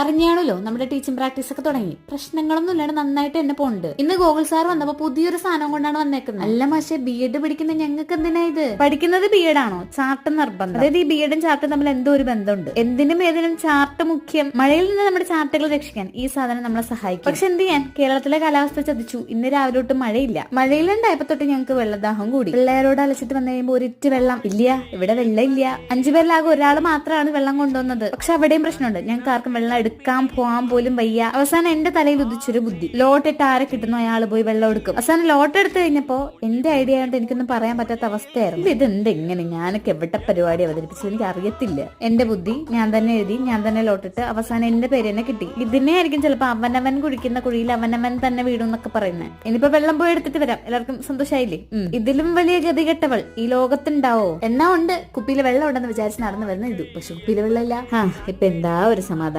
അറിഞ്ഞാണല്ലോ നമ്മുടെ teaching practice ഒക്കെ തുടങ്ങി. പ്രശ്നങ്ങളൊന്നും ഇല്ലാണ്ട് നന്നായിട്ട് തന്നെ പോണ്ട്. ഇന്ന് ഗോകുൽ സാർ വന്നപ്പോ പുതിയൊരു സാധനം കൊണ്ടാണ് വന്നേക്കുന്നത്. അല്ല മാഷെ, BEd പഠിക്കുന്ന ഞങ്ങൾക്ക് എന്തിനാ ഇത്? പഠിക്കുന്നത് BEd ആണോ? ചാർട്ട് നിർബന്ധം. അതായത് ഈ BEdും ചാർട്ടും തമ്മിൽ എന്തോ ഒരു ബന്ധമുണ്ട്. എന്തിനും ഏതിനും ചാർട്ട് മുഖ്യം. മഴയിൽ നിന്ന് നമ്മുടെ ചാർട്ടുകൾ രക്ഷിക്കാൻ ഈ സാധനം നമ്മളെ സഹായിക്കും. പക്ഷെ എന്ത് ചെയ്യാൻ, കേരളത്തിലെ കാലാവസ്ഥ ചതിച്ചു. ഇന്ന് രാവിലെ തൊട്ട് മഴയില്ല. മഴയിലുണ്ടായപ്പോ തൊട്ട് ഞങ്ങൾക്ക് വെള്ളദാഹം കൂടി. പിള്ളേരോട് അലച്ചിട്ട് വന്നു കഴിയുമ്പോൾ ഒരിറ്റ് വെള്ളം ഇല്ല. ഇവിടെ വെള്ളം ഇല്ല. 5 പേരിലാകെ ഒരാൾ മാത്രമാണ് വെള്ളം കൊണ്ടുവന്നത്. പക്ഷെ അവിടെയും പ്രശ്നമുണ്ട്. ഞങ്ങൾക്ക് ആർക്കും വെള്ളം എടുക്കാൻ പോകാൻ പോലും വയ്യ. അവസാനം എന്റെ തലയിൽ ഉദിച്ചൊരു ബുദ്ധി, ലോട്ടിട്ട് ആരെ കിട്ടുന്നു അയാൾ പോയി വെള്ളം എടുക്കും. അവസാനം ലോട്ട് എടുത്തു കഴിഞ്ഞപ്പോ എന്റെ ഐഡിയ ആയിട്ട് എനിക്കൊന്നും പറയാൻ പറ്റാത്ത അവസ്ഥയായിരുന്നു. ഇതെന്തെങ്ങനെ ഞാനൊക്കെ എവിടെ പരിപാടി അവതരിപ്പിച്ചു എനിക്ക് അറിയത്തില്ല. എന്റെ ബുദ്ധി ഞാൻ തന്നെ എഴുതി, ഞാൻ തന്നെ ലോട്ടിട്ട് അവസാനം എന്റെ പേര് തന്നെ കിട്ടി. ഇതിനെ ആയിരിക്കും ചിലപ്പോ അവനവൻ കുഴിക്കുന്ന കുഴിയിൽ അവനവൻ തന്നെ വീടും എന്നൊക്കെ പറയുന്നത്. ഇനിയിപ്പോ വെള്ളം പോയി എടുത്തിട്ട് വരാം. എല്ലാവർക്കും സന്തോഷമായില്ലേ? ഇതിലും വലിയ ഗതികെട്ടവൾ ഈ ലോകത്തുണ്ടാവോ? എന്നാ ഉണ്ട്, കുപ്പിയിൽ വെള്ളം ഉണ്ടെന്ന് വിചാരിച്ച് നടന്നു വരുന്ന ഇത്. പക്ഷെ കുപ്പിയിൽ വെള്ളമില്ല. ഇപ്പൊ എന്താ ഒരു സമാധാനം.